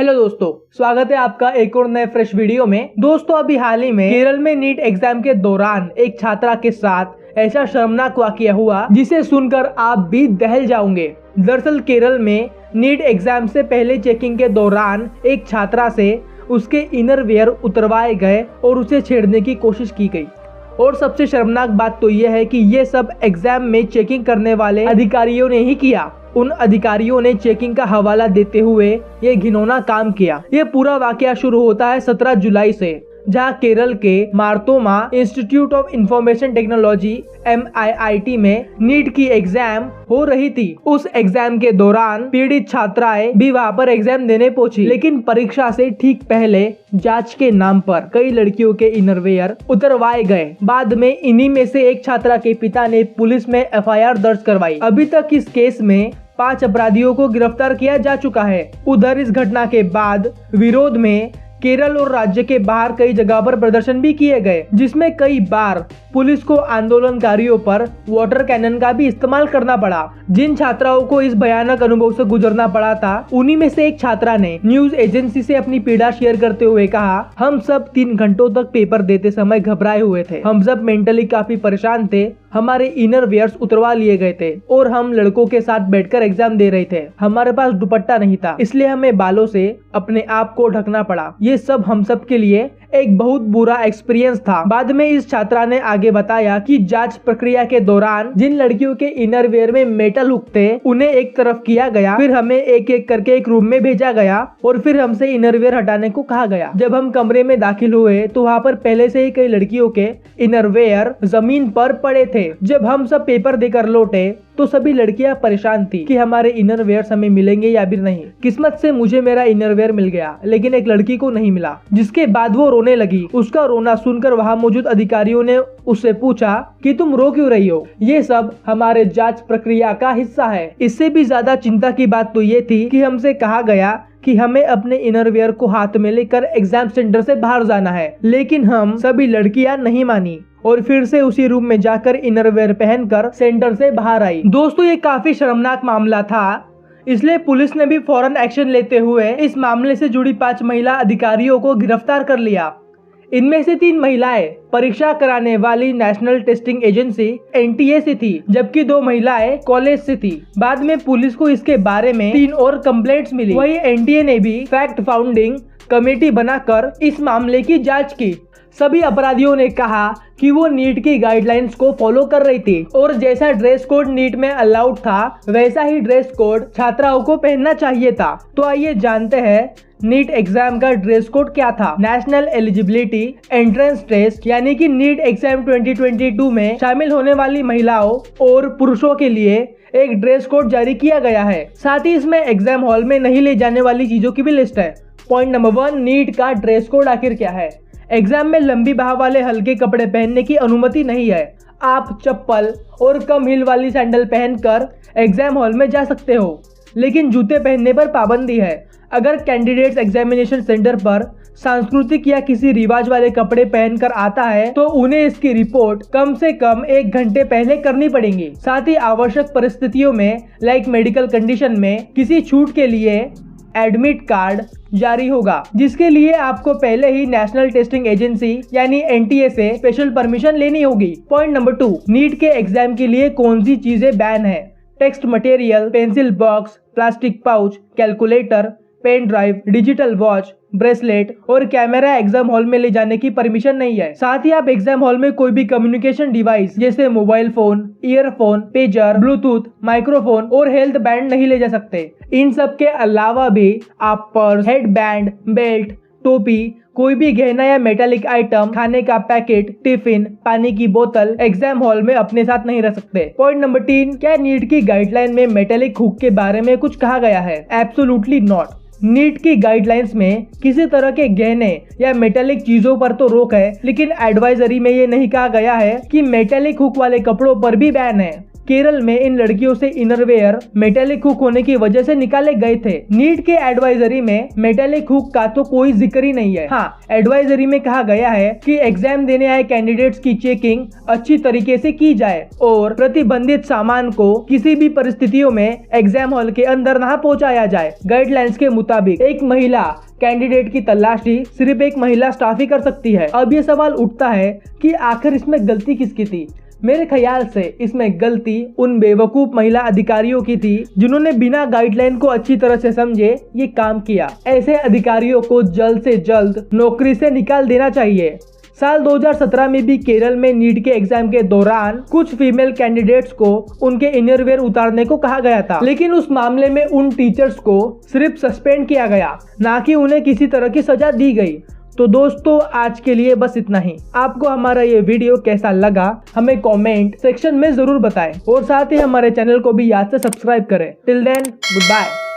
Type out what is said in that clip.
Hello दोस्तों, स्वागत है आपका एक और नए फ्रेश वीडियो में। दोस्तों, अभी हाल ही में केरल में नीट एग्जाम के दौरान एक छात्रा के साथ ऐसा शर्मनाक वाकया हुआ जिसे सुनकर आप भी दहल जाओगे। दरअसल केरल में नीट एग्जाम से पहले चेकिंग के दौरान एक छात्रा से उसके इनर वेयर उतरवाए गए और उसे छेड़ने की कोशिश की गई। और सबसे शर्मनाक बात तो यह है कि ये सब एग्जाम में चेकिंग करने वाले अधिकारियों ने ही किया। उन अधिकारियों ने चेकिंग का हवाला देते हुए ये घिनौना काम किया। ये पूरा वाकया शुरू होता है 17 जुलाई से, जहां केरल के Marthoma institute of information technology MIIT में नीट की एग्जाम हो रही थी। उस एग्जाम के दौरान पीड़ित छात्राएं भी वहां पर एग्जाम देने पहुंची, लेकिन परीक्षा से ठीक पहले जांच के नाम पर कई लड़कियों के इनरवेयर उतरवाए गए। बाद में इन्हीं में से एक छात्रा के पिता ने पुलिस में FIR दर्ज करवाई। अभी तक इस केस में 5 अपराधियों को गिरफ्तार किया जा चुका है। उधर इस घटना के बाद विरोध में केरल और राज्य के बाहर कई जगह पर प्रदर्शन भी किए गए, जिसमें कई बार पुलिस को आंदोलनकारियों पर वाटर कैनन का भी इस्तेमाल करना पड़ा। जिन छात्राओं को इस भयानक अनुभव से गुजरना पड़ा था, उन्हीं में से एक छात्रा ने न्यूज एजेंसी से अपनी पीड़ा शेयर करते हुए कहा, हम सब 3 घंटों तक पेपर देते समय घबराए हुए थे। हम सब मेंटली काफी परेशान थे। हमारे इनर वेयर्स उतरवा लिए गए थे और हम लड़कों के साथ बैठकर एग्जाम दे रहे थे। हमारे पास दुपट्टा नहीं था, इसलिए हमें बालों से अपने आप को ढकना पड़ा। ये सब हम सब के लिए एक बहुत बुरा एक्सपीरियंस था। बाद में इस छात्रा ने आगे बताया कि जांच प्रक्रिया के दौरान जिन लड़कियों के इनरवेयर में मेटल हुक थे, उन्हें एक तरफ किया गया, फिर हमें एक एक करके एक रूम में भेजा गया और फिर हमसे इनरवेयर हटाने को कहा गया। जब हम कमरे में दाखिल हुए तो वहाँ पर पहले से ही कई लड़कियों के इनरवेयर जमीन पर पड़े थे। जब हम सब पेपर देकर लौटे तो सभी लड़कियां परेशान थी कि हमारे इनरवेयर हमें मिलेंगे या भी नहीं। किस्मत से मुझे मेरा इनरवेयर मिल गया, लेकिन एक लड़की को नहीं मिला, जिसके बाद वो रोने लगी। उसका रोना सुनकर वहां मौजूद अधिकारियों ने उससे पूछा कि तुम रो क्यों रही हो? ये सब हमारे जांच प्रक्रिया का हिस्सा है। इससे भी ज्यादा चिंता की बात तो ये थी कि हमसे कहा गया कि हमें अपने इनरवेयर को हाथ में लेकर एग्जाम सेंटर से बाहर जाना है, लेकिन हम सभी लड़कियां नहीं मानी और फिर से उसी रूम में जाकर इनरवेयर पहनकर सेंटर से बाहर आई। दोस्तों, ये काफी शर्मनाक मामला था, इसलिए पुलिस ने भी फौरन एक्शन लेते हुए इस मामले से जुड़ी 5 महिला अधिकारियों को गिरफ्तार कर लिया। इनमें से 3 महिलाएं परीक्षा कराने वाली नेशनल टेस्टिंग एजेंसी NTA से थी, जबकि 2 महिलाएं कॉलेज से थी। बाद में पुलिस को इसके बारे में 3 और कंप्लेंट्स मिली। वही NTA ने भी फैक्ट फाउंडिंग कमेटी बनाकर इस मामले की जांच की। सभी अपराधियों ने कहा कि वो नीट की गाइडलाइंस को फॉलो कर रही थी और जैसा ड्रेस कोड नीट में अलाउड था, वैसा ही ड्रेस कोड छात्राओं को पहनना चाहिए था। तो आइए जानते हैं नीट एग्जाम का ड्रेस कोड क्या था। नेशनल एलिजिबिलिटी एंट्रेंस टेस्ट यानी कि नीट एग्जाम 2022 में शामिल होने वाली महिलाओं और पुरुषों के लिए एक ड्रेस कोड जारी किया गया है। साथ ही इसमें एग्जाम हॉल में नहीं ले जाने वाली चीजों की भी लिस्ट है। पॉइंट नंबर 1, नीट का ड्रेस कोड आखिर क्या है? एग्जाम में लंबी बाह वाले हल्के कपड़े पहनने की अनुमति नहीं है। आप चप्पल और कम हील वाली सैंडल पहनकर एग्जाम हॉल में जा सकते हो, लेकिन जूते पहनने पर पाबंदी है। अगर कैंडिडेट्स एग्जामिनेशन सेंटर पर सांस्कृतिक या किसी रिवाज वाले कपड़े पहनकर आता है तो उन्हें इसकी रिपोर्ट कम से कम 1 घंटे पहले करनी पड़ेगी। साथ ही आवश्यक परिस्थितियों में लाइक मेडिकल कंडीशन में किसी छूट के लिए एडमिट कार्ड जारी होगा, जिसके लिए आपको पहले ही नेशनल टेस्टिंग एजेंसी यानी NTA से स्पेशल परमिशन लेनी होगी। पॉइंट नंबर 2, नीट के एग्जाम के लिए कौन सी चीजें बैन है? Text material, pencil box, plastic pouch, calculator, pen drive, digital watch, bracelet और कैमरा एग्जाम हॉल में ले जाने की परमिशन नहीं है। साथ ही आप एग्जाम हॉल में कोई भी कम्युनिकेशन डिवाइस जैसे mobile phone, earphone, pager, Bluetooth, microphone और हेल्थ बैंड नहीं ले जा सकते। इन सब के अलावा भी आप पर्स, हेड बैंड, बेल्ट, टोपी, कोई भी गहना या मेटालिक आइटम, खाने का पैकेट, टिफिन, पानी की बोतल एग्जाम हॉल में अपने साथ नहीं रख सकते। पॉइंट नंबर 3, क्या नीट की गाइडलाइन में मेटालिक हुक के बारे में कुछ कहा गया है? Absolutely not. नीट की गाइडलाइंस में किसी तरह के गहने या मेटालिक चीजों पर तो रोक है, लेकिन एडवाइजरी में ये नहीं कहा गया है कि मेटालिक हुक वाले कपड़ों पर भी बैन है। केरल में इन लड़कियों से इनरवेयर मेटेलिक हुक होने की वजह से निकाले गए थे। नीट के एडवाइजरी में मेटेलिक हुक का तो कोई जिक्र ही नहीं है। हाँ, एडवाइजरी में कहा गया है कि एग्जाम देने आए कैंडिडेट्स की चेकिंग अच्छी तरीके से की जाए और प्रतिबंधित सामान को किसी भी परिस्थितियों में एग्जाम हॉल के अंदर ना पहुंचाया जाए। गाइडलाइंस के मुताबिक एक महिला कैंडिडेट की तलाशी सिर्फ एक महिला स्टाफ ही कर सकती है। अब ये सवाल उठता है कि आखिर इसमें गलती किसकी थी। मेरे ख्याल से इसमें गलती उन बेवकूफ महिला अधिकारियों की थी जिन्होंने बिना गाइडलाइन को अच्छी तरह से समझे ये काम किया। ऐसे अधिकारियों को जल्द से जल्द नौकरी से निकाल देना चाहिए। साल 2017 में भी केरल में नीट के एग्जाम के दौरान कुछ फीमेल कैंडिडेट्स को उनके इनरवेयर उतारने को कहा गया था, लेकिन उस मामले में उन टीचर्स को सिर्फ सस्पेंड किया गया, ना कि उन्हें किसी तरह की सजा दी गई। तो दोस्तों, आज के लिए बस इतना ही। आपको हमारा ये वीडियो कैसा लगा हमें कमेंट सेक्शन में जरूर बताएं और साथ ही हमारे चैनल को भी याद से सब्सक्राइब करें। Till then, good bye.